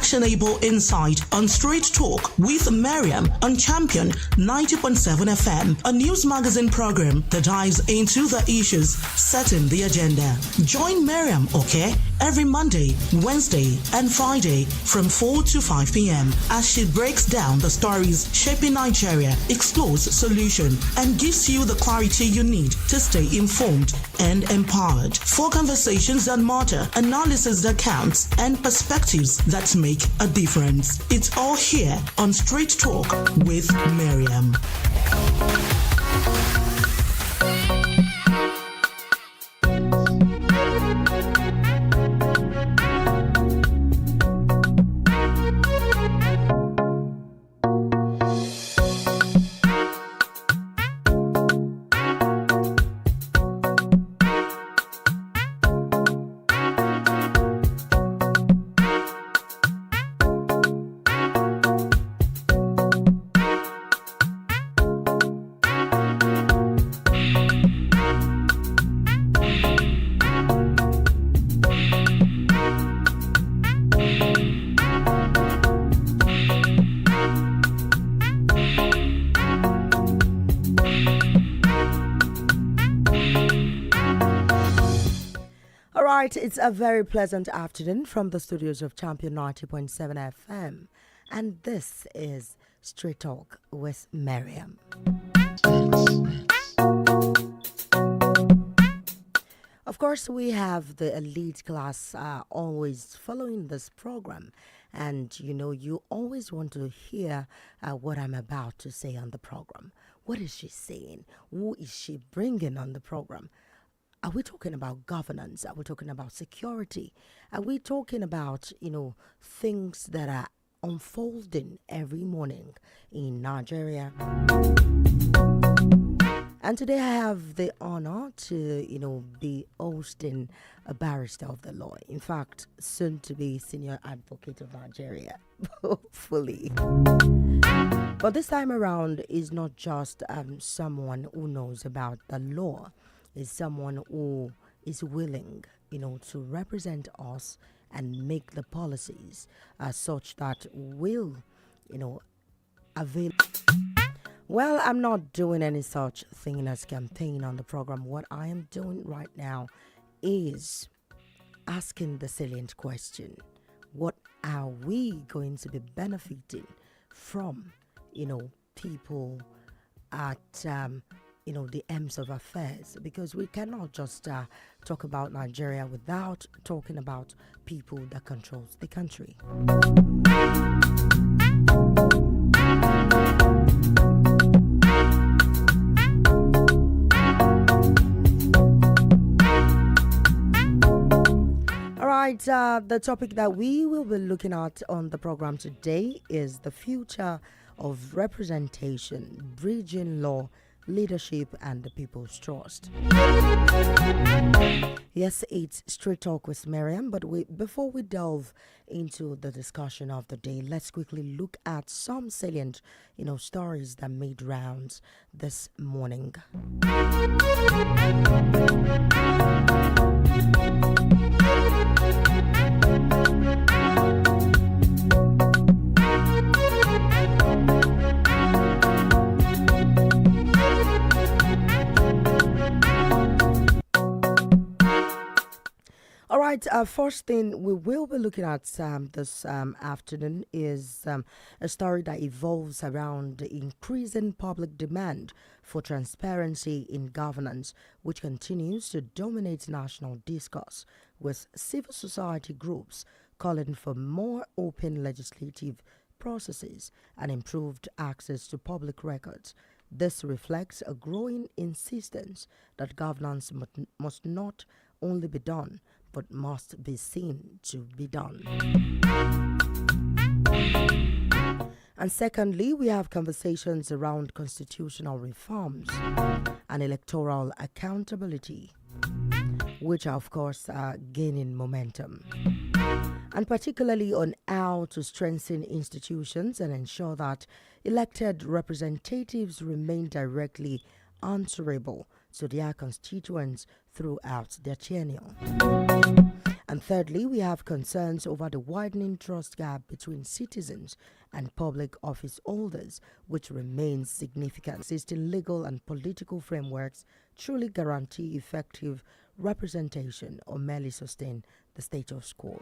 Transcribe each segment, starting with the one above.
actionable insight on Straight Talk with Mariam on Champion 90.7 FM, a news magazine program that dives into the issues setting the agenda. Join Mariam, okay, every Monday, Wednesday, and Friday from 4 to 5 p.m. as she breaks down the stories shaping Nigeria, explores solution, and gives you the clarity you need to stay informed and empowered. For conversations that matter, analysis that counts, and perspectives that make a difference. It's all here on Straight Talk with Mariam. It's a very pleasant afternoon from the studios of Champion 90.7 FM, and this is Straight Talk with Mariam. Of course, we have the elite class always following this program, and you always want to hear what I'm about to say on the program. What is she saying? Who is she bringing on the program? Are we talking about governance? Are we talking about security? Are we talking about, things that are unfolding every morning in Nigeria? And today I have the honor to, be hosting a barrister of the law. In fact, soon to be senior advocate of Nigeria, hopefully. But this time around is not just someone who knows about the law. Is someone who is willing, to represent us and make the policies such that will, avail. Well, I'm not doing any such thing as campaign on the program. What I am doing right now is asking the salient question: what are we going to be benefiting from, people at the ends of affairs, because we cannot just talk about Nigeria without talking about people that controls the country. All right, the topic that we will be looking at on the program today is the future of representation, bridging law, leadership, and the people's trust. Yes, it's Straight Talk with Mariam, but before we delve into the discussion of the day, let's quickly look at some salient, stories that made rounds this morning. All right, first thing we will be looking at this afternoon is a story that evolves around the increasing public demand for transparency in governance, which continues to dominate national discourse, with civil society groups calling for more open legislative processes and improved access to public records. This reflects a growing insistence that governance must not only be done, but must be seen to be done. And secondly, we have conversations around constitutional reforms and electoral accountability, which are, of course, gaining momentum, and particularly on how to strengthen institutions and ensure that elected representatives remain directly answerable to their constituents throughout their tenure. And thirdly, we have concerns over the widening trust gap between citizens and public office holders, which remains significant. Existing legal and political frameworks truly guarantee effective representation or merely sustain the status quo.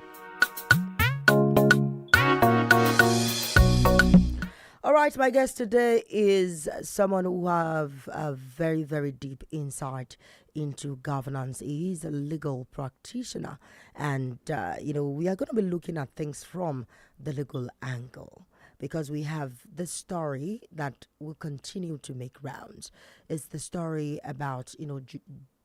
All right, my guest today is someone who have a very, very deep insight into governance. He is a legal practitioner, and we are going to be looking at things from the legal angle because we have this story that will continue to make rounds. It's the story about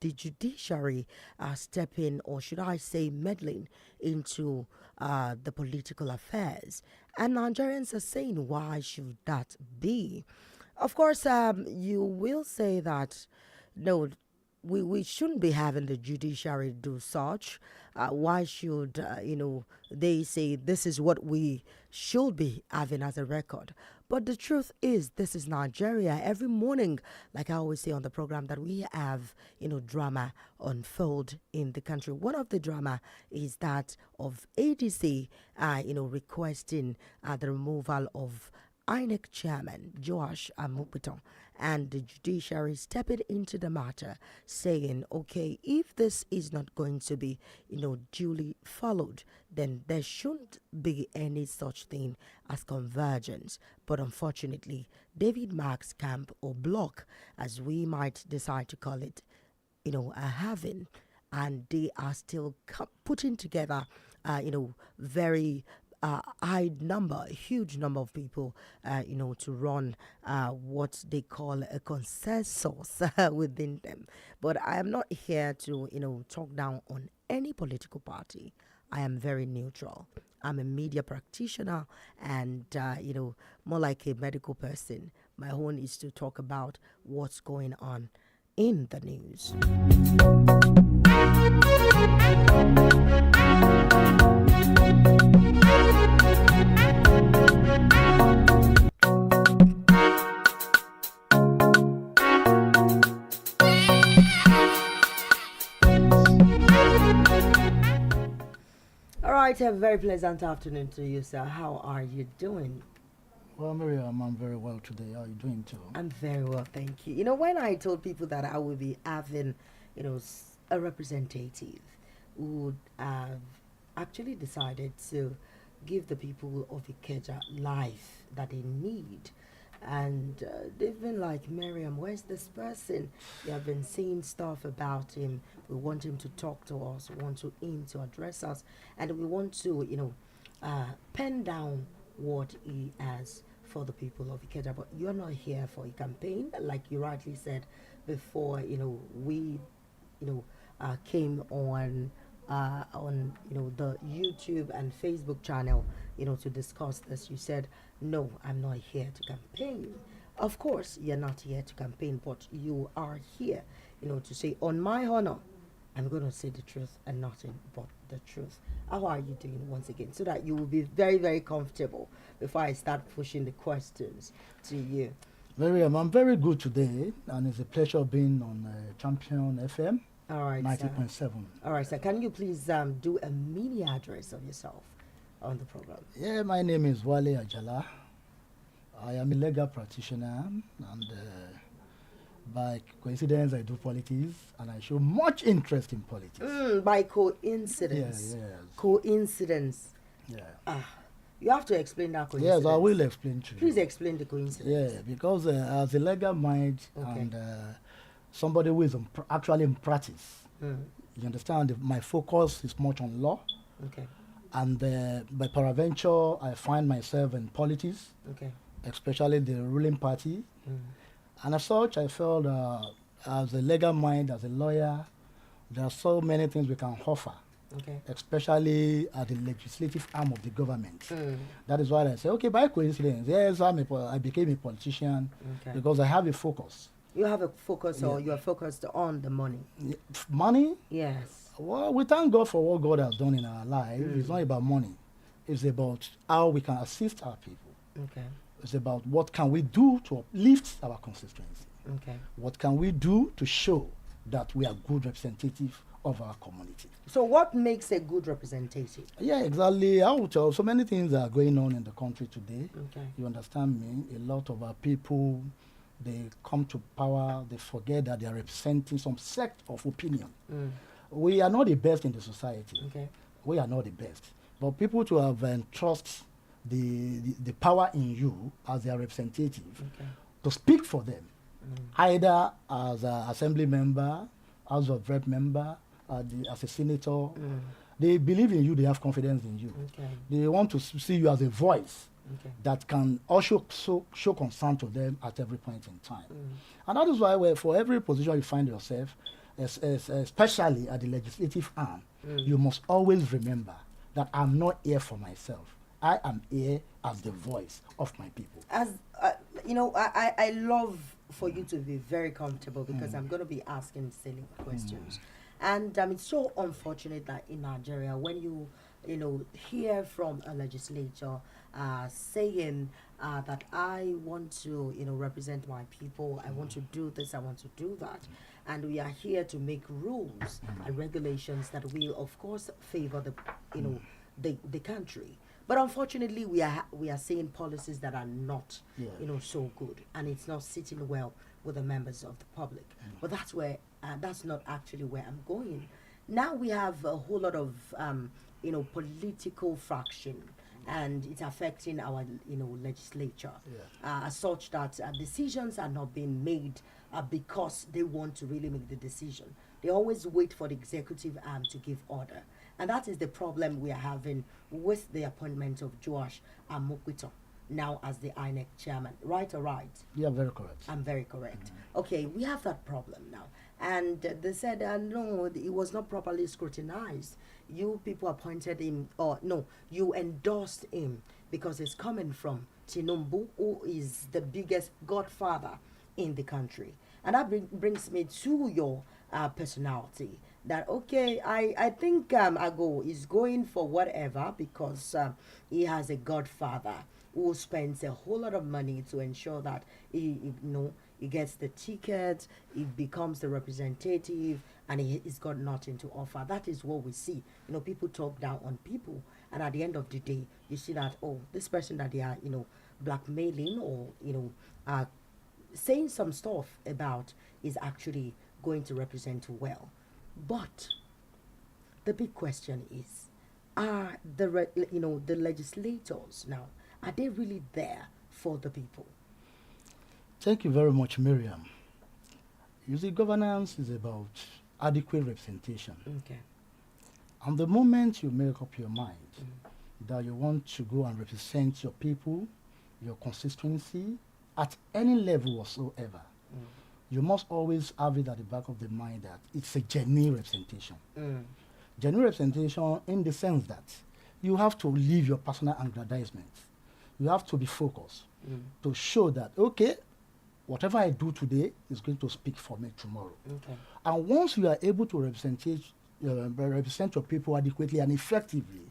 the judiciary stepping, or should I say, meddling into the political affairs. And Nigerians are saying, why should that be? Of course, you will say that, no, we shouldn't be having the judiciary do such. Why should, they say this is what we should be having as a record? But the truth is, this is Nigeria. Every morning, like I always say on the program, that we have, drama unfold in the country. One of the drama is that of ADC, requesting the removal of INEC chairman Joash Amupiton, and the judiciary stepping into the matter, saying, okay, if this is not going to be, duly followed, then there shouldn't be any such thing as convergence. But unfortunately, David Mark's camp, or block, as we might decide to call it, are having, and they are still putting together, very a huge number of people, to run what they call a consensus within them. But I am not here to, talk down on any political party. I am very neutral. I'm a media practitioner and, more like a medical person. My own is to talk about what's going on in the news. All right, have a very pleasant afternoon to you, sir. How are you doing? Well, Mariam, I'm very well today. How are you doing too? I'm very well, thank you. When I told people that I would be having, a representative who would have actually decided to give the people of Ikeja life that they need. And they've been like, Mariam, where's this person? They have been saying stuff about him. We want him to talk to us. We want him to address us. And we want to, pen down what he has for the people of Ikeja. But you're not here for a campaign, like you rightly said before. We, came on the YouTube and Facebook channel, to discuss this. You said, no, I'm not here to campaign. Of course, you're not here to campaign, but you are here, to say, on my honor, I'm going to say the truth and nothing but the truth. How are you doing once again? So that you will be very, very comfortable before I start pushing the questions to you. Mariam, I'm very good today, and it's a pleasure being on Champion FM. All right, 90.7. All right, sir. Can you please do a mini address of yourself on the program? Yeah, my name is Wale Ajala. I am a legal practitioner, and by coincidence, I do politics, and I show much interest in politics. By coincidence. Yeah, yes. Coincidence. Yeah. You have to explain that coincidence. Yes, I will explain to you. Please explain the coincidence. Yeah, because as a legal mind and somebody who is actually in practice, you understand, my focus is much on law. Okay. And by peradventure, I find myself in politics, especially the ruling party. And as such, I felt as a legal mind, as a lawyer, there are so many things we can offer, especially at the legislative arm of the government. That is why I say, okay, by coincidence, yes, I became a politician because I have a focus. You have a focus, or you are focused on the money? Money? Yes. Well, we thank God for what God has done in our life. It's not about money. It's about how we can assist our people. Okay. It's about what can we do to uplift our constituency. Okay. What can we do to show that we are good representative of our community. So what makes a good representative? Yeah, exactly. I would tell so many things are going on in the country today. Okay. You understand me? A lot of our people, they come to power, they forget that they are representing some sect of opinion. We are not the best in the society. Okay. We are not the best. But people to have trust the power in you as their representative to speak for them, either as an assembly member, House of Rep member, as a senator. They believe in you, they have confidence in you. Okay. They want to see you as a voice that can also show concern to them at every point in time. And that is why for every position you find yourself, especially at the legislative arm, you must always remember that I'm not here for myself. I am here as the voice of my people. As you know, I love for you to be very comfortable because I'm going to be asking silly questions. And it's so unfortunate that in Nigeria, when you hear from a legislator saying that I want to, represent my people, I want to do this, I want to do that, and we are here to make rules and regulations that will, of course, favor the country. But unfortunately, we are seeing policies that are not, so good, and it's not sitting well with the members of the public. But that's not actually where I'm going. Now we have a whole lot of, political fraction, and it's affecting our, legislature, as such that decisions are not being made because they want to really make the decision. They always wait for the executive arm to give order. And that is the problem we are having with the appointment of Joash Amokwito now as the INEC chairman. Right or right? You are very correct. I'm very correct. Okay, we have that problem now. And they said, no, it was not properly scrutinized. You people appointed him, or no, you endorsed him because it's coming from Tinubu, who is the biggest godfather in the country. And that brings me to your personality. That okay, I think Ago is going for whatever because he has a godfather who spends a whole lot of money to ensure that he gets the ticket, he becomes the representative, and he's got nothing to offer. That is what we see. People talk down on people, and at the end of the day, you see that this person that they are blackmailing or saying some stuff about is actually going to represent well. But the big question is, are the legislators now, are they really there for the people? Thank you very much, Mariam. You see, governance is about adequate representation. Okay. And the moment you make up your mind that you want to go and represent your people, your constituency, at any level whatsoever, you must always have it at the back of the mind that it's a genuine representation. Genuine representation in the sense that you have to leave your personal aggrandizement. You have to be focused to show that, okay, whatever I do today is going to speak for me tomorrow. Okay. And once you are able to represent your people adequately and effectively,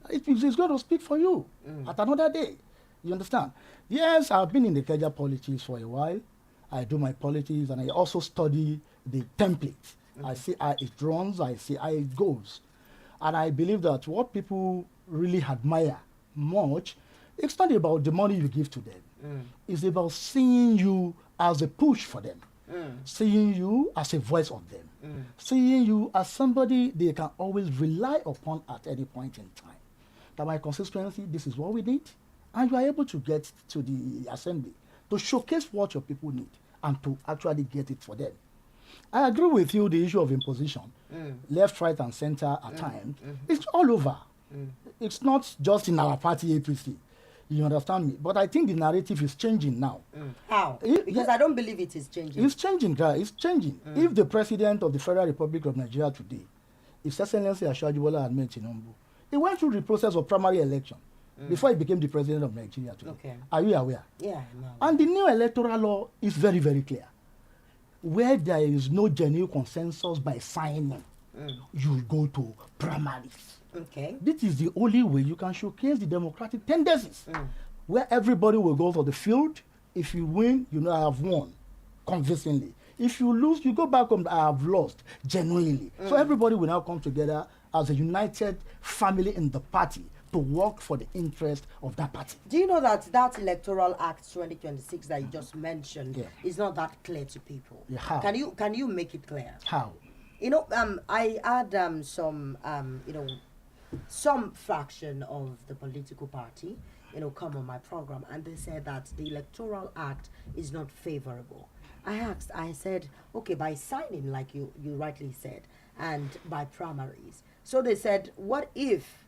it's going to speak for you at another day. You understand? Yes, I've been in the Kenya politics for a while. I do my politics and I also study the template. I see how it runs, I see how it goes. And I believe that what people really admire much, it's not about the money you give to them. It's about seeing you as a push for them, seeing you as a voice of them, seeing you as somebody they can always rely upon at any point in time. That my constituency, this is what we need, and you are able to get to the assembly to showcase what your people need and to actually get it for them. I agree with you, the issue of imposition, left, right, and center at times, it's all over. It's not just in our party, APC. You understand me? But I think the narrative is changing now. How? Because I don't believe it is changing. It's changing, guys. It's changing. If the president of the Federal Republic of Nigeria today, His Excellency Asiwaju Bola Ahmed Tinubu, he went through the process of primary election before he became the president of Nigeria today. Okay. Are you aware? Yeah. No. And the new electoral law is very, very clear. Where there is no genuine consensus by signing, you go to primaries. Okay. This is the only way you can showcase the democratic tendencies, where everybody will go for the field. If you win, I have won convincingly. If you lose, you go back home, I have lost, genuinely. So everybody will now come together as a united family in the party to work for the interest of that party. Do you know that that Electoral Act 2026 that you just mentioned is not that clear to people? Yeah, how? Can you make it clear? How? You know, I had some some fraction of the political party, come on my program, and they said that the Electoral Act is not favorable. I said, okay, by signing, like you rightly said, and by primaries. So they said, what if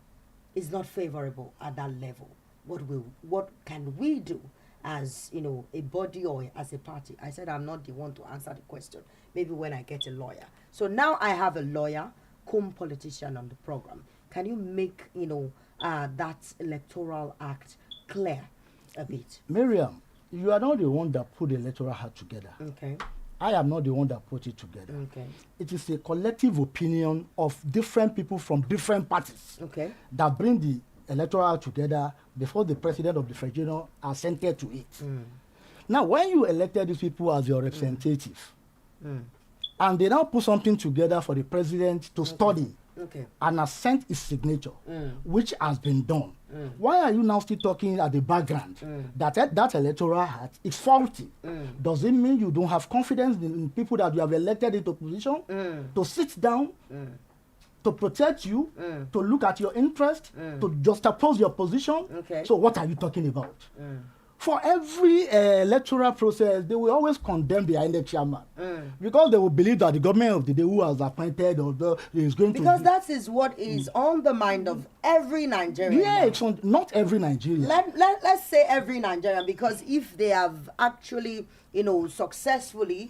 it's not favorable at that level? What can we do as, a body or as a party? I said, I'm not the one to answer the question. Maybe when I get a lawyer. So now I have a lawyer, cum politician on the program. Can you make, that Electoral Act clear a bit? Mariam, you are not the one that put the Electoral Act together. Okay. I am not the one that put it together. Okay. It is a collective opinion of different people from different parties that bring the Electoral Act together before the president of the federation assented to it. Now, when you elected these people as your representative, and they now put something together for the president to study and assent his signature, which has been done. Why are you now still talking at the background that Electoral Act is faulty? Does it mean you don't have confidence in people that you have elected into position to sit down, to protect you, to look at your interest, to juxtapose your position? So what are you talking about? For every electoral process, they will always condemn the INEC chairman because they will believe that the government of the day who has appointed is going to... Because that is what is on the mind of every Nigerian. Yeah, it's not every Nigerian. Let's say every Nigerian, because if they have actually, successfully,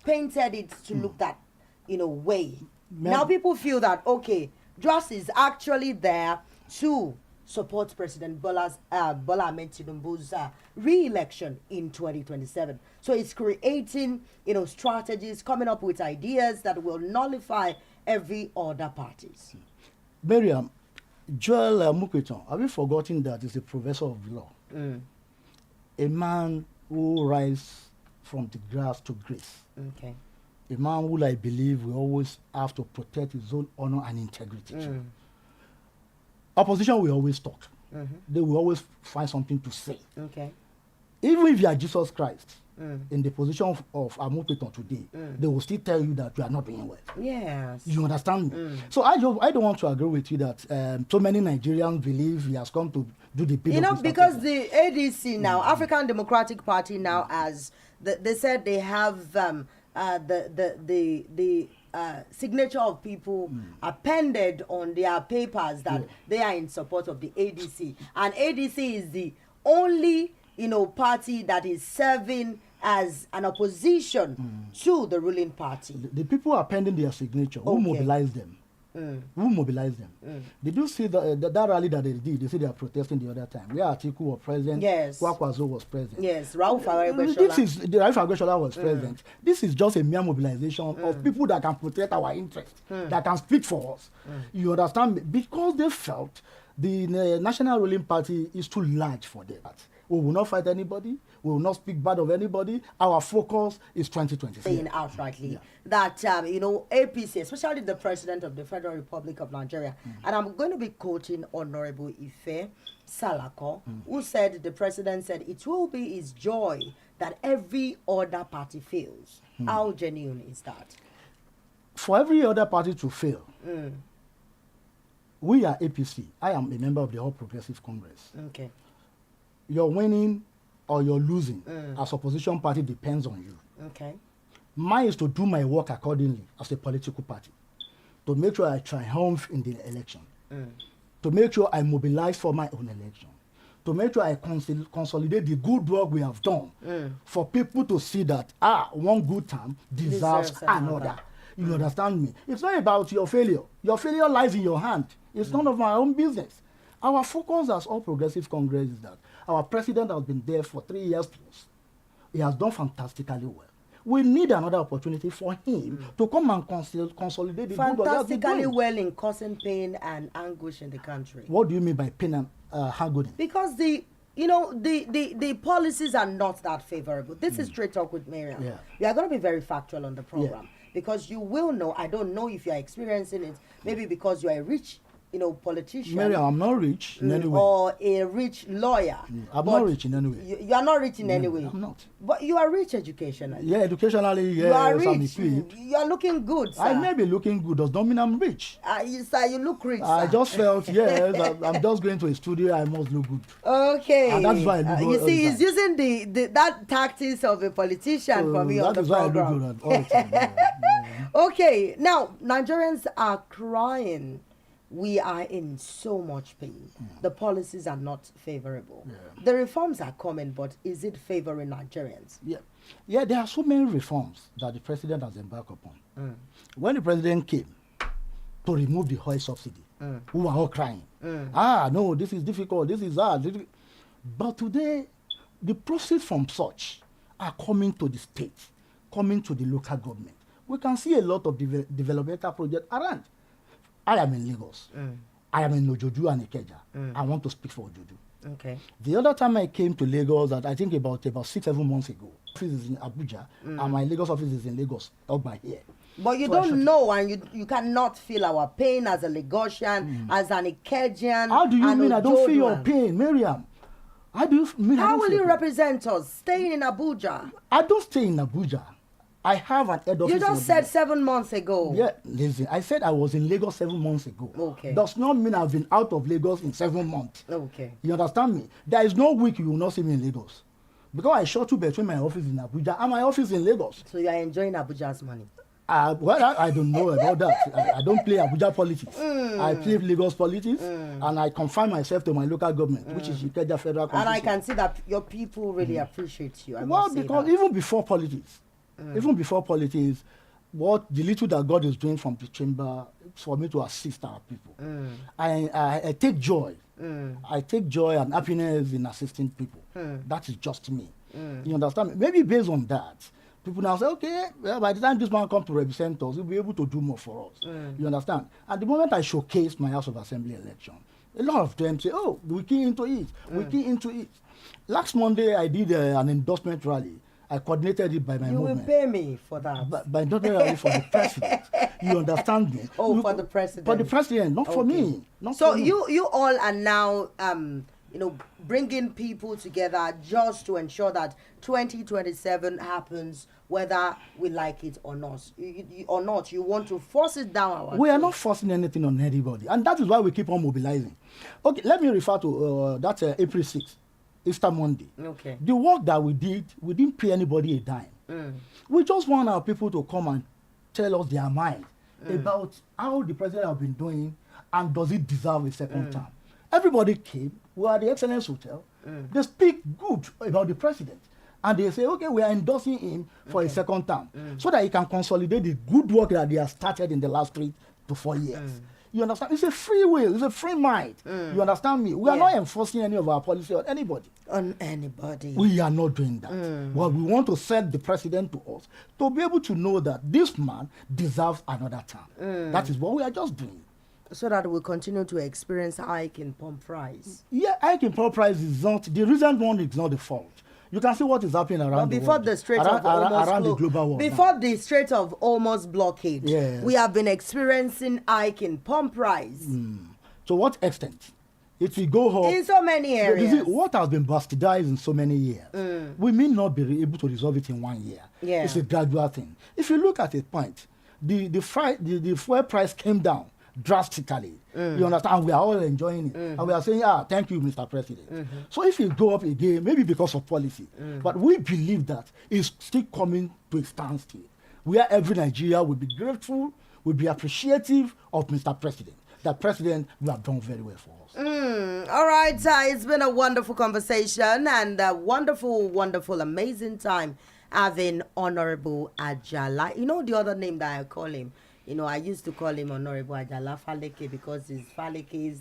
painted it to look that, way. Now people feel that, okay, Just is actually there to support President Bola Ahmed Tinubu's re-election in 2027. So it's creating, strategies, coming up with ideas that will nullify every other parties. Mariam, Joel Mukweton, have you forgotten that he's a professor of law? A man who rise from the grass to grace. Okay. A man who I believe will always have to protect his own honor and integrity. Opposition will always talk. They will always find something to say. Okay. Even if you are Jesus Christ, in the position of Amukweton today, they will still tell you that you are not doing well. Yes. You understand me? So I don't want to agree with you that so many Nigerians believe he has come to do the big. Because the ADC now, African Democratic Party now, as they said they have the signature of people appended on their papers that they are in support of the ADC, and ADC is the only party that is serving as an opposition to the ruling party. The people appending their signature, who mobilized them? Who mobilized them? Did you see that rally that they did? They said they are protesting the other time. Where Atiku was present, yes. Kwakwazo was present. Yes, Rauf Aregbesola was present. This is just a mere mobilization of people that can protect our interests, that can speak for us. You understand me? Because they felt the national ruling party is too large for them. We will not fight anybody. We will not speak bad of anybody. Our focus is 2024. Saying outrightly that, APC, especially the President of the Federal Republic of Nigeria, and I'm going to be quoting Honorable Ife Salako, who said, the President said, it will be his joy that every other party fails. How genuine is that? For every other party to fail, we are APC. I am a member of the All Progressive Congress. Okay. Your winning or your losing as opposition party depends on you. Okay. Mine is to do my work accordingly as a political party, to make sure I triumph in the election, to make sure I mobilize for my own election, to make sure I consolidate the good work we have done for people to see that one good term deserves another. You understand me? It's not about your failure. Your failure lies in your hand. It's none of my own business. Our focus as All Progressive Congress is that our president has been there for 3 years plus. He has done fantastically well. We need another opportunity for him to come and consolidate the good work he has been doing. Fantastically well in causing pain and anguish in the country. What do you mean by pain and anguish? Because the the policies are not that favorable. This is Straight Talk with Mariam. Yeah. We are going to be very factual on the program because you will know. I don't know if you are experiencing it. Maybe because you are a rich, politician. Mariam, I'm not rich in any way. Or a rich lawyer. I'm not rich in any way. You are not rich in any way. I'm not. But you are rich educationally. Yeah, educationally, yes, You are I'm rich. equipped. You are looking good, sir. I may be looking good, does not mean I'm rich. You look rich, I sir. just felt, yes, I'm just going to a studio, I must look good. Okay. And that's why I look good you all see, the he's using that tactics of a politician for me on That the is why I program. look good all the time. Yeah. Okay, now Nigerians are crying. We are in so much pain. The policies are not favorable. Yeah. The reforms are coming, but is it favoring Nigerians? Yeah, there are so many reforms that the president has embarked upon. When the president came to remove the oil subsidy, we were all crying. No, this is difficult, this is hard. But today, the proceeds from such are coming to the state, coming to the local government. We can see a lot of developmental projects around. I am in Lagos. I am in Ojoju and Ikeja. I want to speak for Ojoju. Okay. The other time I came to Lagos, I think about 6-7 months ago, office is in Abuja, and my Lagos office is in Lagos, up by here. But you don't know, and you cannot feel our pain as a Lagosian, as an Ikejian. How do you mean I don't feel your Ojoduan. pain, Mariam? How do you mean I How don't will feel you pain? represent us staying in Abuja? I don't stay in Abuja. I have an head office. You just in said Abuja. 7 months ago. Yeah, listen, I said I was in Lagos 7 months ago. Okay. Does not mean I've been out of Lagos in 7 months. Okay. You understand me? There is no week you will not see me in Lagos. Because I shuttle between my office in Abuja and my office in Lagos. So you are enjoying Abuja's money. Well, I don't know about that. I don't play Abuja politics. I play Lagos politics, and I confine myself to my local government, which is Ikeja Federal And I Constituency. can see that your people really appreciate you. I Well, must say because that. even before politics, what the little that God is doing from the chamber is for me to assist our people. I take joy. I take joy and happiness in assisting people. That is just me. You understand me? Maybe based on that, people now say, okay, well, by the time this man comes to represent us, he'll be able to do more for us. You understand? At the moment I showcased my House of Assembly election, a lot of them say, oh, we key into it. We key into it. Last Monday, I did an endorsement rally. I coordinated it by my You movement. will pay me for that. By endorsement rally for the president. You understand me? Oh, for the president. For the president, not for Okay. me. Not So for me. you all are now bringing people together just to ensure that 2027 happens whether we like it or not. You want to force it down our We are throat. not forcing anything on anybody, and that is why we keep on mobilizing. Okay, let me refer to that April 6th, Easter Monday. Okay. The work that we did, we didn't pay anybody a dime. We just want our people to come and tell us their mind about how the president has been doing and does it deserve a second term. Everybody came. We are at the Excellence Hotel. They speak good about the president. And they say, okay, we are endorsing him for a second term so that he can consolidate the good work that he has started in the last 3 to 4 years. You understand? It's a free will. It's a free mind. You understand me? We are not enforcing any of our policy on anybody. On anybody. We are not doing that. Well, we want to set the president to us to be able to know that this man deserves another term. That is what we are just doing. So that we continue to experience hike in pump price. Yeah, hike in pump price is not, the recent one is not the fault. You can see what is happening around But the before world. the Strait around, of Hormuz around the global world. before the Strait of Hormuz blockade, Yes. we have been experiencing hike in pump price To what extent? It will go up. in so many You areas. see, what has been bastardized in so many years, we may not be able to resolve it in 1 year. Yeah. It's a gradual thing. If you look at a point, the fuel price came down drastically. You understand? And we are all enjoying it. And we are saying, thank you, Mr. President. So if it go up again, maybe because of policy, but we believe that it's still coming to a standstill, where every Nigeria will be grateful, will be appreciative of Mr. President. That President, you have done very well for us. All right, it's been a wonderful conversation and a wonderful, wonderful, amazing time having Honorable Ajala. You know the other name that I call him? I used to call him Honorable Ajala Faleke because he's Faleke's,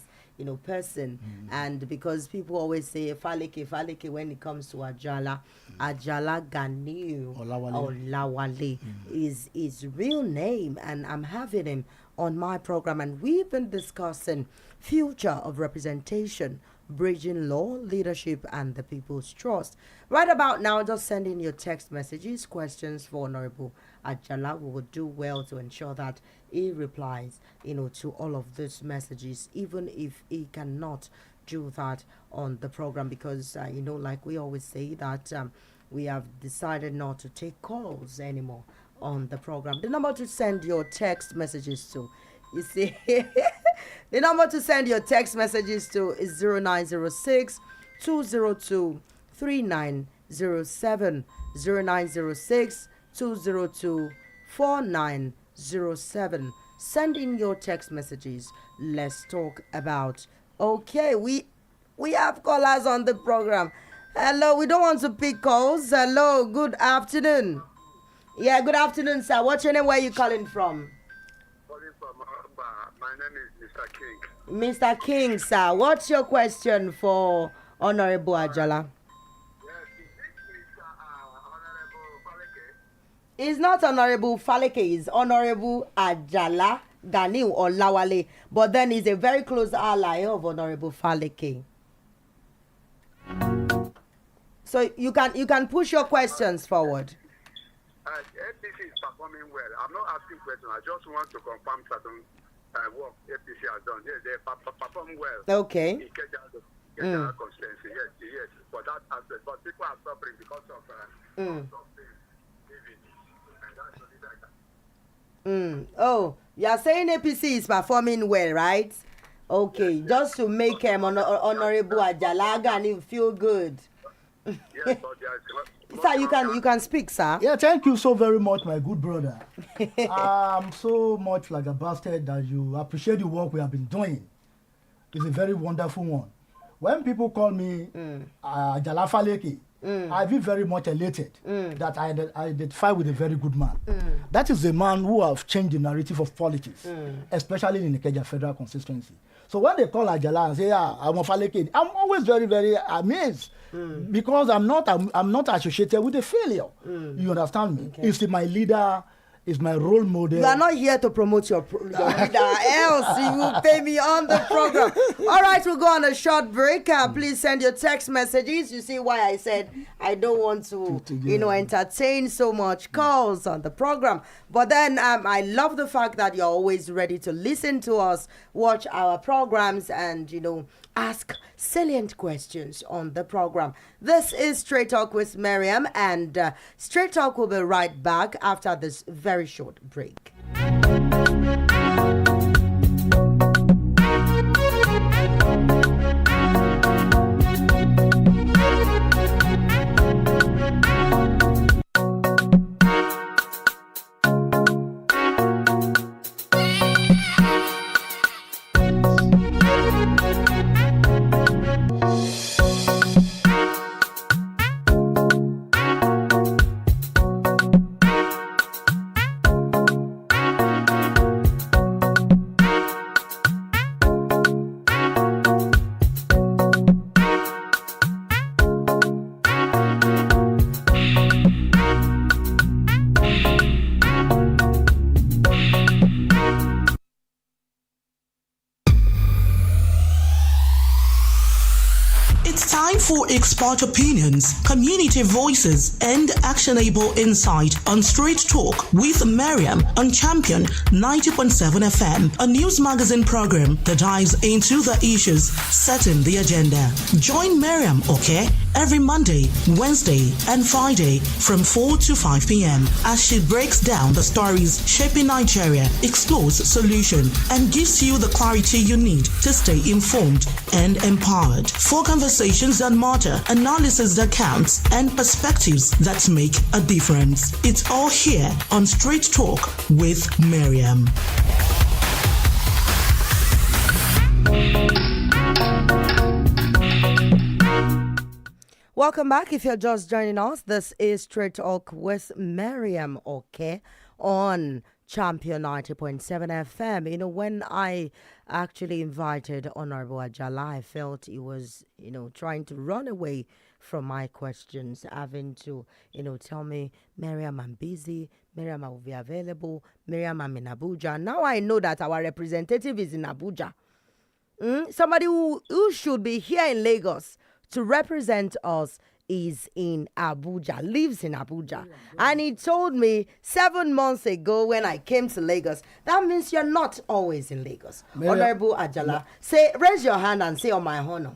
person. And because people always say Faleke when it comes to Ajala. Ajala Ganiu Olawale is his real name. And I'm having him on my program. And we've been discussing future of representation Bridging Law, Leadership, and the People's Trust. Right about now, just send in your text messages, questions for Honorable Ajala. We will do well to ensure that he replies, to all of these messages, even if he cannot do that on the program, because, like we always say that we have decided not to take calls anymore on the program. The number to send your text messages to, you see, the number to send your text messages to is 0906 202 3907, 0906 202 4907. Send in your text messages. Let's talk about. Okay, we have callers on the program. Hello, we don't want to pick calls. Hello, good afternoon. Yeah, good afternoon, sir. What's your name? Where are you calling from? Calling from my name is Mr. King. Mr. King, sir. What's your question for Honorable Ajala? Yes, is this Mr. Honorable Faleke? It's not Honorable Faleke, it's Honorable Ajala Ganiu or Lawale, but then he's a very close ally of Honorable Faleke. So you can push your questions forward. APC is performing well. I'm not asking questions. I just want to confirm certain work APC has done. Yes, they perform well. Okay. In Kenya constituency. Yes, for that aspect. But people are suffering because of something. And that's only like that. Oh, you are saying APC is performing well, right? Okay, just to make Honorable Ajala Ganiu feel good. Yes, but Sir, you can speak, sir. Yeah, thank you so very much, my good brother. I'm so much flabbergasted that you appreciate the work we have been doing. It's a very wonderful one. When people call me Ajala Faleke, I feel very much elated that I identify with a very good man. That is the man who have changed the narrative of politics, especially in the Kenya federal constituency. So when they call Ajala and say, "Yeah, I'm a Faleke," I'm always very, very amazed because I'm not associated with a failure. You understand me? Okay. It's my leader. Is my role model. You are not here to promote your leader, else you will pay me on the program. All right, we'll go on a short break. Please send your text messages. You see why I said I don't want to entertain so much calls on the program. But then I love the fact that you're always ready to listen to us, watch our programs, and ask salient questions on the program. This is Straight Talk with Mariam, and Straight Talk will be right back after this very short break. For expert opinions, community voices, and actionable insight on Straight Talk with Mariam on Champion 90.7 FM, a news magazine program that dives into the issues setting the agenda. Join Mariam, every Monday, Wednesday, and Friday from 4 to 5 p.m. as she breaks down the stories shaping Nigeria, explores solution, and gives you the clarity you need to stay informed and empowered. For conversations that matter, analysis that counts, and perspectives that make a difference. It's all here on Straight Talk with Mariam. Welcome back. If you're just joining us, this is Straight Talk with Mariam, on Champion 90.7 FM. When I actually invited Honorable Ajala, I felt he was, trying to run away from my questions, having to, tell me, Mariam, I'm busy. Mariam, I will be available. Mariam, I'm in Abuja. Now I know that our representative is in Abuja. Somebody who should be here in Lagos to represent us is in Abuja, lives in Abuja. And he told me 7 months ago when I came to Lagos, that means you're not always in Lagos. Mariam, Honorable Ajala, raise your hand and say on my honor.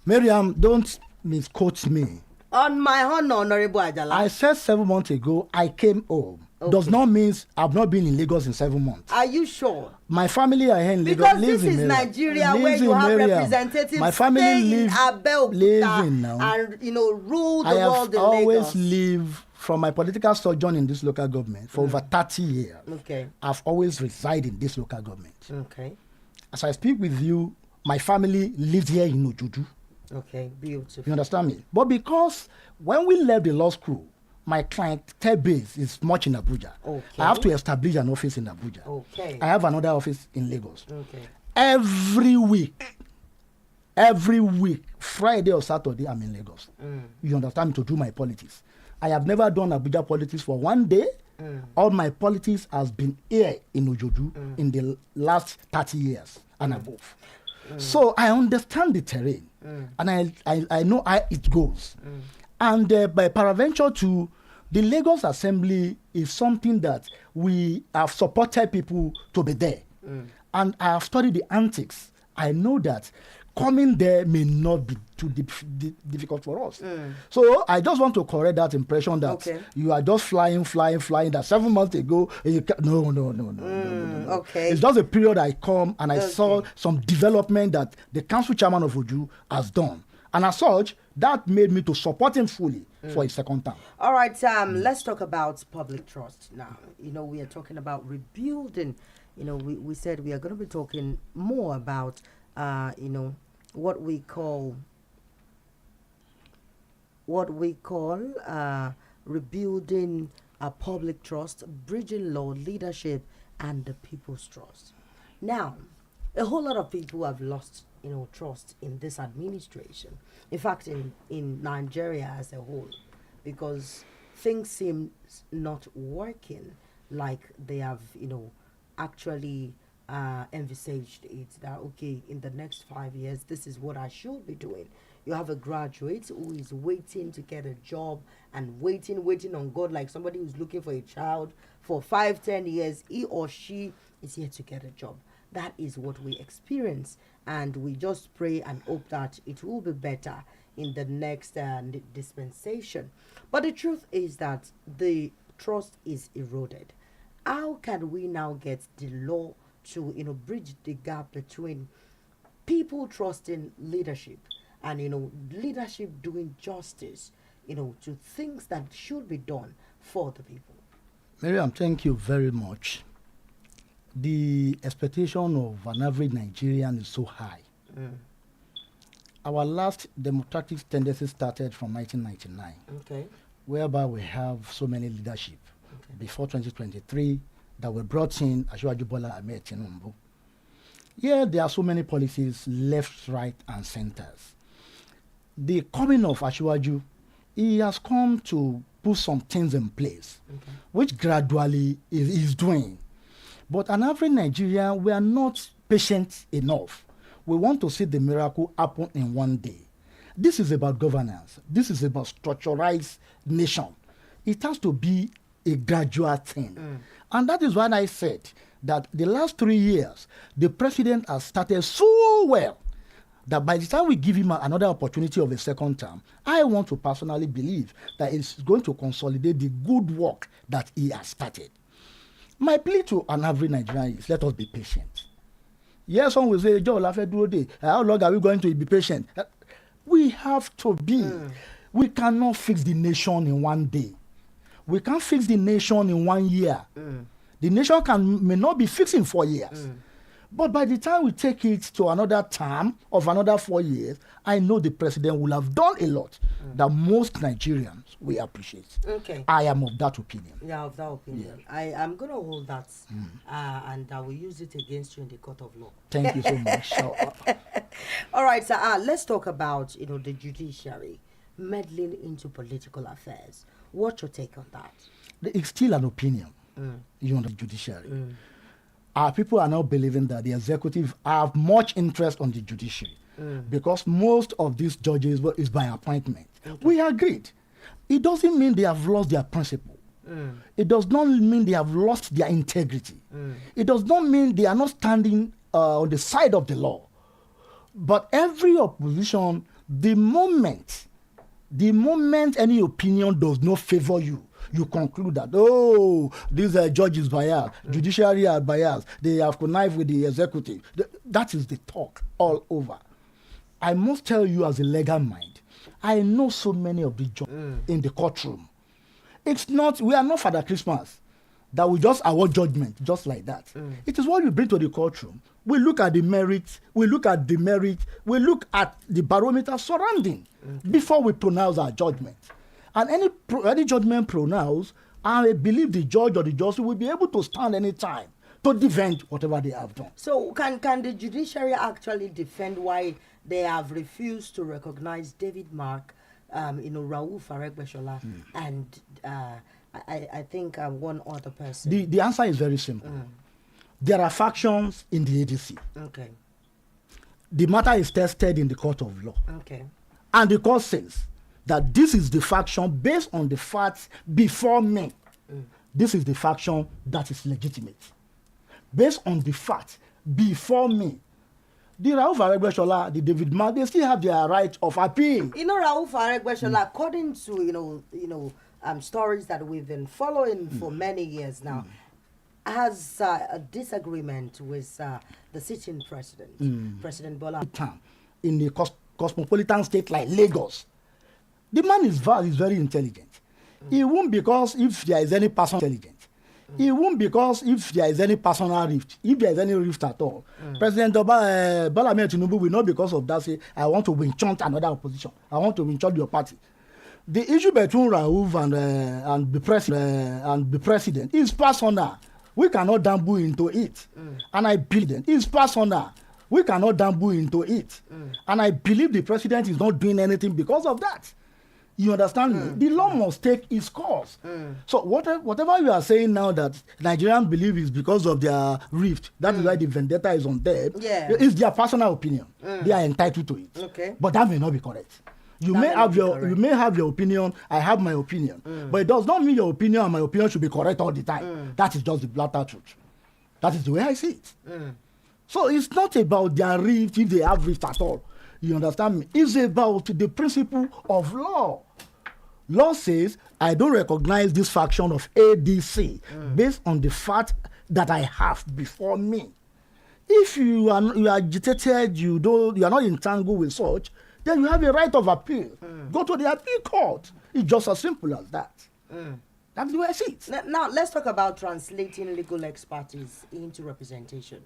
Mariam, don't misquote me. On my honor, Honorable Ajala. I said 7 months ago I came home. Okay. Does not mean I've not been in Lagos in 7 months. Are you sure? My family are here in Lagos. Because this is Nigeria where you have representatives my family stay in Abeokuta now. and rule the I world in have always Lagos. lived from my political sojourn in this local government for over 30 years. Okay. I've always resided in this local government. Okay. As I speak with you, my family lived here in Ojudu. Okay, beautiful. You understand me? But because when we left the law school, my clientele base is much in Abuja. Okay. I have to establish an office in Abuja. Okay. I have another office in Lagos. Okay. Every week, Friday or Saturday, I'm in Lagos. You understand me, to do my politics. I have never done Abuja politics for one day. All my politics has been here in Ojodu in the last 30 years and above. So I understand the terrain and I know how it goes. And by paraventure to the Lagos Assembly is something that we have supported people to be there. And I have studied the antics. I know that coming there may not be too difficult for us. So I just want to correct that impression that you are just flying, that 7 months ago, no. Okay. It's just a period I come and I saw some development that the council chairman of Uju has done. And as such, that made me to support him fully for his second term. All right, let's talk about public trust now. We are talking about rebuilding. We said we are going to be talking more about, what we call rebuilding public trust, bridging law, leadership, and the people's trust. Now, a whole lot of people have lost, trust in this administration. In fact, in Nigeria as a whole, because things seem not working like they have, actually envisaged it, that okay, in the next 5 years this is what I should be doing. You have a graduate who is waiting to get a job and waiting on God, like somebody who's looking for a child for 5-10 years. He or she is here to get a job. That is what we experience, and we just pray and hope that it will be better in the next dispensation. But the truth is that the trust is eroded. How can we now get the law to bridge the gap between people trusting leadership and leadership doing justice to things that should be done for the people? Mariam, thank you very much. The expectation of an average Nigerian is so high. Our last democratic tendency started from 1999, whereby we have so many leadership before 2023 that were brought in Asiwaju Bola Ahmed Tinubu. Here there are so many policies, left, right, and centers. The coming of Asiwaju, he has come to put some things in place, which gradually is doing. But an average Nigerian, we are not patient enough. We want to see the miracle happen in one day. This is about governance. This is about structuralized nation. It has to be a gradual thing. And that is why I said that the last 3 years, the president has started so well that by the time we give him another opportunity of a second term, I want to personally believe that it's going to consolidate the good work that he has started. My plea to an average Nigerian is let us be patient. Yes, some will say, Joe, how long are we going to be patient? We have to be. We cannot fix the nation in one day. We can't fix the nation in 1 year. The nation may not be fixed in 4 years. But by the time we take it to another term of another 4 years, I know the president will have done a lot that most Nigerians will appreciate. Okay. I am of that opinion. Yeah, of that opinion. Yeah. I'm going to hold that and I will use it against you in the court of law. Thank you so much. All right, so let's talk about, the judiciary meddling into political affairs. What's your take on that? It's still an opinion, the judiciary. our people are now believing that the executive have much interest on the judiciary because most of these judges is by appointment. Okay. We agreed. It doesn't mean they have lost their principle. It does not mean they have lost their integrity. It does not mean they are not standing on the side of the law. But every opposition, the moment any opinion does not favor you, you conclude that, oh, these judge is biased, judiciary are biased, they have connived with the executive. That is the talk all over. I must tell you as a legal mind, I know so many of the judges in the courtroom. We are not Father Christmas that we just award judgment just like that. It is what you bring to the courtroom. We look at the merits, we look at the barometer surrounding before we pronounce our judgment. And any judgment pronounced, I believe the judge or the justice will be able to stand any time to defend whatever they have done. So can the judiciary actually defend why they have refused to recognize David Mark, Raoul Faregbeshola, and I think one other person? The answer is very simple. There are factions in the ADC. Okay. The matter is tested in the court of law. Okay. And the court says that this is the faction based on the facts before me. This is the faction that is legitimate. Based on the facts before me. The Raoul Faregbeshola, the David Mark, they still have their right of appeal. Raoul Faregbeshola, according to stories that we've been following for many years now, has a disagreement with the sitting president, President Bola. In the cosmopolitan state like Lagos, the man is very intelligent. He won't because if there is any person intelligent. He won't because if there is any personal rift, if there is any rift at all. President Bola Tinubu will not because of that say, I want to enchant another opposition. I want to enchant your party. The issue between Raouf and the president is personal. We cannot dabble into it. And I believe it is personal. We cannot dabble into it. And I believe the president is not doing anything because of that. You understand me? The law must take its course. So whatever you are saying now that Nigerians believe is because of their rift, that is why the vendetta is on them, it's their personal opinion. They are entitled to it. Okay. But that may not be correct. You may have your opinion, I have my opinion. But it does not mean your opinion and my opinion should be correct all the time. That is just the blatter truth. That is the way I see it. So it's not about their rift, if they have rift at all. You understand me? It's about the principle of law. Law says, I don't recognize this faction of ADC based on the fact that I have before me. If you are agitated, you are not entangled with such, then you have a right of appeal. Go to the appeal court. It's just as simple as that. That's the way I see it. Now, let's talk about translating legal expertise into representation.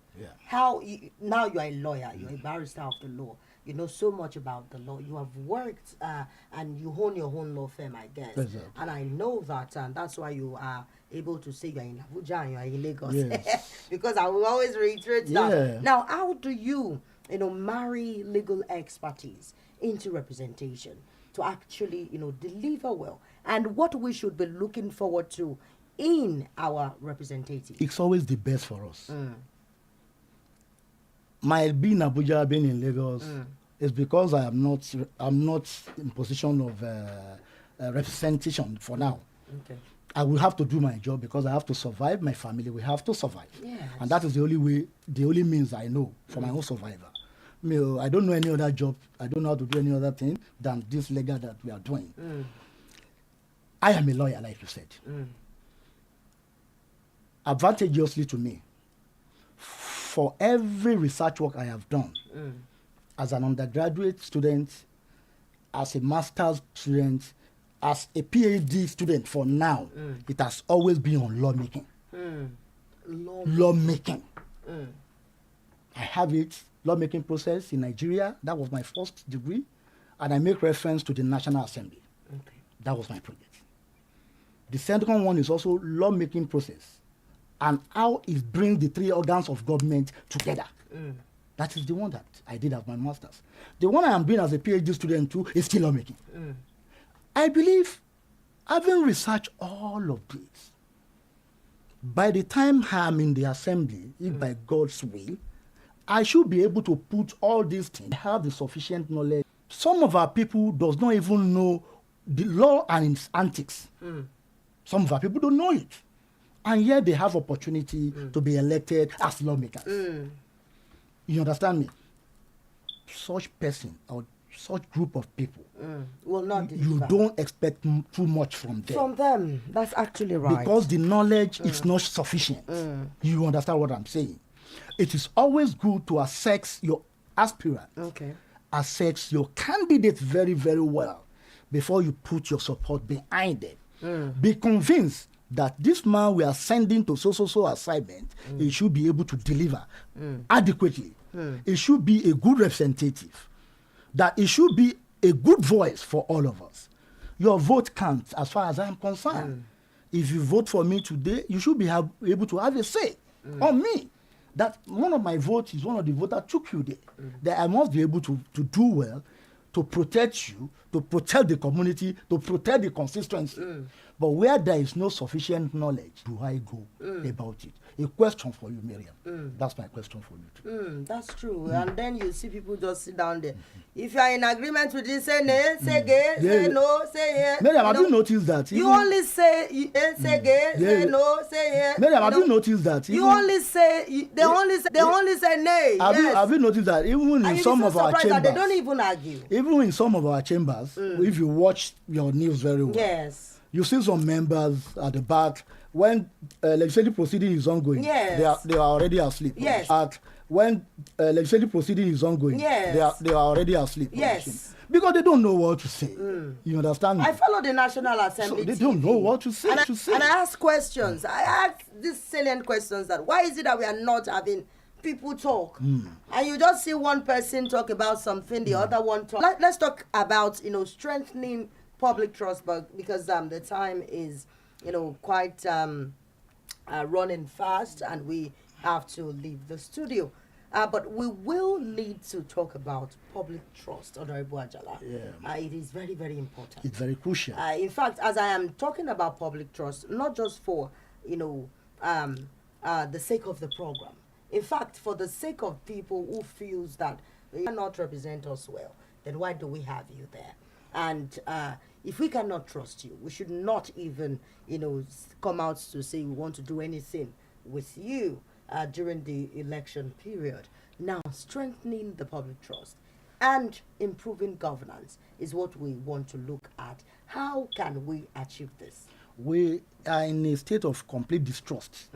Now you are a lawyer, you're a barrister of the law. You know so much about the law. You have worked and you own your own law firm, I guess. Exactly. And I know that, and that's why you are able to say you're in Abuja and you're in Lagos. Yes. Because I will always reiterate that. Now, how do you marry legal expertise into representation to actually, deliver well? And what we should be looking forward to in our representative? It's always the best for us. My being in Abuja, being in Lagos, is because I'm not in position of representation for now. Okay. I will have to do my job because I have to survive. My family will have to survive, and that is the only means I know for my own survival. I don't know any other job. I don't know how to do any other thing than this legal that we are doing. I am a lawyer, like you said. Advantageously to me, for every research work I have done, as an undergraduate student, as a master's student, as a PhD student for now, it has always been on lawmaking. Lawmaking. I have it, lawmaking process in Nigeria. That was my first degree. And I make reference to the National Assembly. Okay. That was my project. The second one is also lawmaking process and how it brings the three organs of government together. That is the one that I did as my master's. The one I am doing as a PhD student too is still lawmaking. I believe, having researched all of this, By the time I'm in the assembly, if by God's will, I should be able to put all these things, have the sufficient knowledge. Some of our people does not even know the law and its antics. Some of our people don't know it. And yet they have opportunity to be elected as lawmakers. You understand me? Such person or such group of people, will not you deliver. don't expect too much from them. From them, that's actually right. Because the knowledge is not sufficient. You understand what I'm saying? It is always good to assess your aspirant, assess your candidate very, very well before you put your support behind them. Be convinced that this man we are sending to so assignment, he should be able to deliver adequately. It should be a good representative. That it should be a good voice for all of us. Your vote counts as far as I'm concerned. If you vote for me today, you should be able to have a say on me. That one of my votes is one of the votes that took you there. That I must be able to do well, to protect you, to protect the community, to protect the constituency. But where there is no sufficient knowledge, do I go about it? A question for you, Mariam. That's my question for you too. That's true. And then you see people just sit down there. If you are in agreement with this, say nay, say gay, say no, say yes. Mariam, have you noticed that? You only say say gay, say no, say yes. Mariam, have you noticed that? You only say they only say nay. Have you noticed that even in some of our chambers, they don't even argue. Even in some of our chambers, if you watch your news very well, you see some members at the back when legislative proceeding is ongoing. They are already asleep. When legislative proceeding is ongoing, they are already asleep. Because they don't know what to say. You understand me? I follow the National Assembly. So they don't know what to say. And I ask questions. I ask these salient questions that why is it that we are not having people talk? And you just see one person talk about something, the other one talk. Let's talk about strengthening public trust, but because the time is quite running fast and we have to leave the studio. But we will need to talk about public trust, Honorable Ajala. It is very, very important. It's very crucial. In fact, as I am talking about public trust, not just for, the sake of the program. In fact, for the sake of people who feels that you cannot represent us well, then why do we have you there? And if we cannot trust you, we should not even, come out to say we want to do anything with you during the election period. Now, strengthening the public trust and improving governance is what we want to look at. How can we achieve this? We are in a state of complete distrust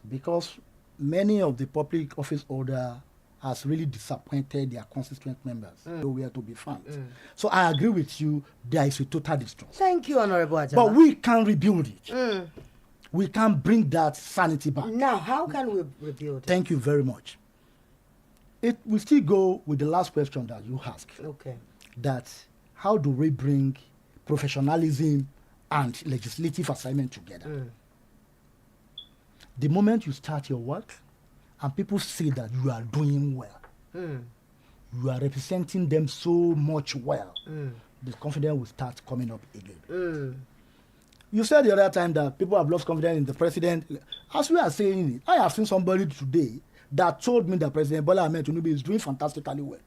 because many of the public office holder has really disappointed their constituent members, nowhere to be found. So I agree with you, there is a total distrust. Thank you, Honorable Ajala. But we can rebuild it. We can bring that sanity back. Now, how can we rebuild it? Thank you very much. We still go with the last question that you asked. That how do we bring professionalism and legislative assignment together? The moment you start your work, and people see that you are doing well, you are representing them so much well, the confidence will start coming up again. You said the other time that people have lost confidence in the president. As we are saying it, I have seen somebody today that told me that President Bola Ahmed Tinubu is doing fantastically well.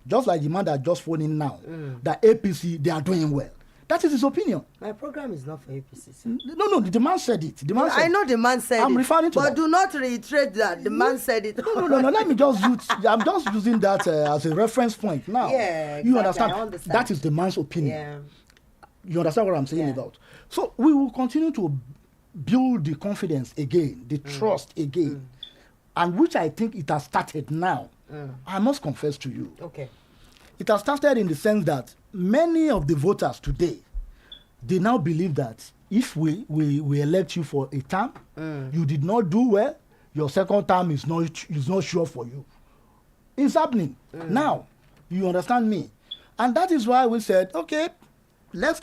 Just like the man that just phoned in now, that APC, they are doing well. That is his opinion. My program is not for APC. No, the man said it. I know the man said it. I'm referring to but that. do not reiterate that. The man said it. No, let me just use, I'm just using that as a reference point now. Yeah, exactly. You understand? I understand. That is the man's opinion. You understand what I'm saying about? So we will continue to build the confidence again, the trust again, and which I think it has started now. I must confess to you. It has started in the sense that many of the voters today, they now believe that if we elect you for a term, you did not do well, your second term is not sure for you. It's happening now. You understand me? And that is why we said, okay, let's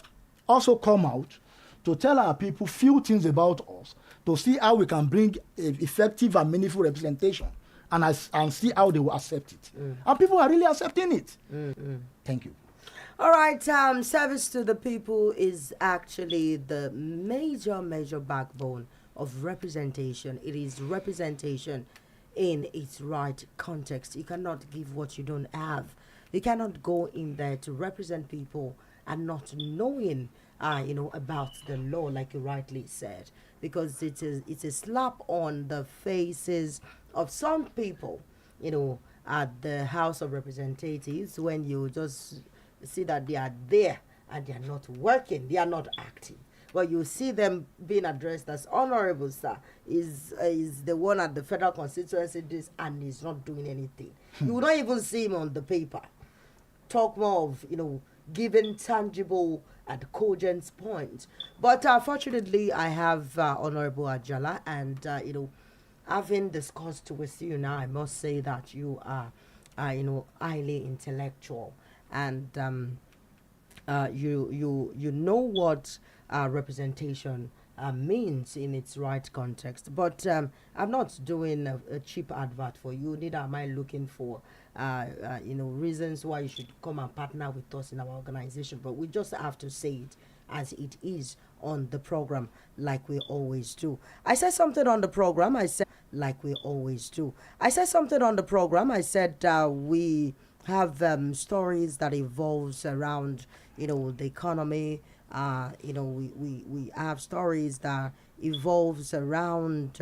also come out to tell our people few things about us, to see how we can bring effective and meaningful representation, and see how they will accept it. And people are really accepting it. Thank you. All right, service to the people is actually the major backbone of representation. It is representation in its right context. You cannot give what you don't have. You cannot go in there to represent people and not knowing, about the law, like you rightly said, because it's a slap on the faces of some people, at the House of Representatives, when you just see that they are there and they are not working, they are not active. But you see them being addressed as honorable, sir, is the one at the federal constituency this and is not doing anything. You will not even see him on the paper. Talk more of, giving tangible and cogent points. But fortunately, I have Honorable Ajala, and, having discussed with you now, I must say that you are, highly intellectual, and you know what representation means in its right context. But I'm not doing a cheap advert for you. Neither am I looking for reasons why you should come and partner with us in our organization. But we just have to say it as it is on the program, like we always do. I said something on the program. I said we have stories that evolves around the economy. We have stories that evolves around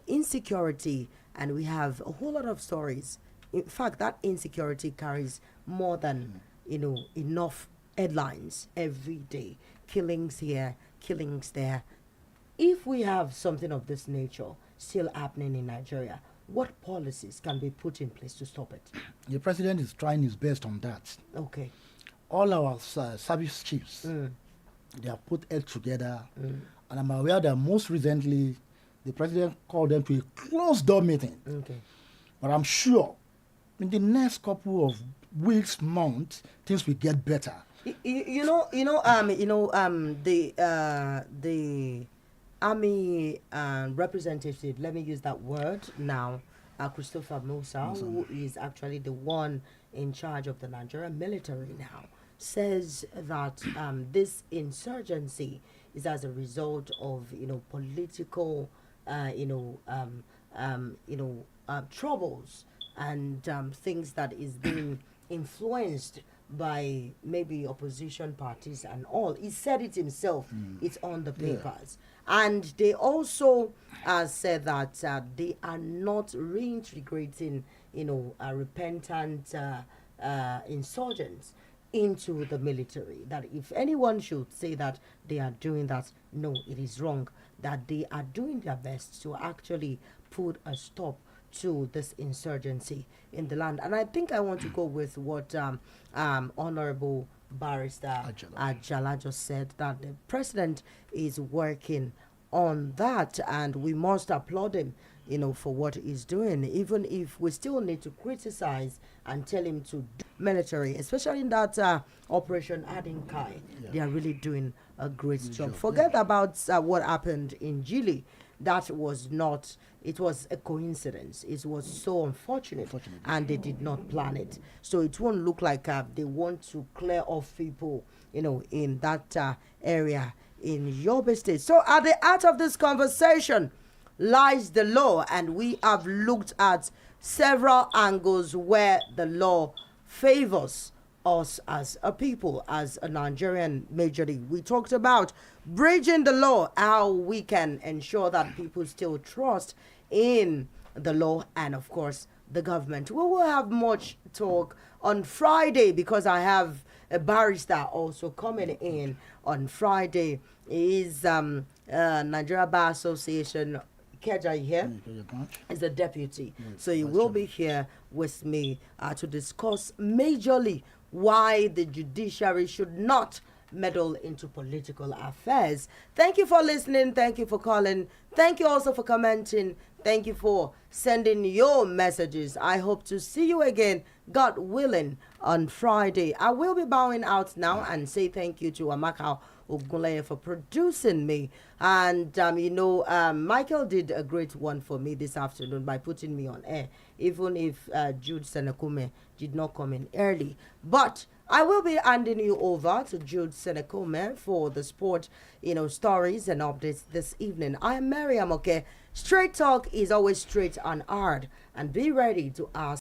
insecurity, and we have a whole lot of stories. In fact, that insecurity carries more than enough headlines every day. Killings here, killings there. If we have something of this nature still happening in Nigeria, what policies can be put in place to stop it? The president is trying his best on that. Okay. All our service chiefs, they have put heads together, and I'm aware that most recently the president called them to a closed-door meeting. Okay. But I'm sure in the next couple of weeks, months, things will get better. The army representative, let me use that word now, Christopher Musa, who is actually the one in charge of the Nigerian military now, says that this insurgency is as a result of political troubles and things that is being influenced by maybe opposition parties and all. He said it himself. It's on the papers. Yeah. And they also said that they are not reintegrating, repentant insurgents into the military. That if anyone should say that they are doing that, no, it is wrong. That they are doing their best to actually put a stop to this insurgency in the land. And I think I want to go with what Honorable Barrister Ajala just said, that the president is working on that, and we must applaud him, for what he's doing, even if we still need to criticize and tell him to do military, especially in that Operation Adinkai. Yeah. They are really doing a great job. Forget about what happened in Gili. That was not, it was a coincidence. It was so unfortunate, and they did not plan it. So it won't look like they want to clear off people, in that area in Yobe State. So at the heart of this conversation lies the law, and we have looked at several angles where the law favors us as a people, as a Nigerian majority. We talked about bridging the law, how we can ensure that people still trust in the law, and of course the government. We will have much talk on Friday, because I have a barrister also coming in on Friday. Is Nigeria Bar Association Keja here is the deputy, so he will be here with me to discuss majorly why the judiciary should not meddle into political affairs. Thank you for listening. Thank you for calling. Thank you also for commenting. Thank you for sending your messages. I hope to see you again, God willing, on Friday. I will be bowing out now and say thank you to Amaka Ogunleye for producing me. And, Michael did a great one for me this afternoon by putting me on air, even if Jude Senekume did not come in early. But I will be handing you over to Jude Senekome for the sport, stories and updates this evening. I am Mariam, okay? Straight talk is always straight and hard. And be ready to ask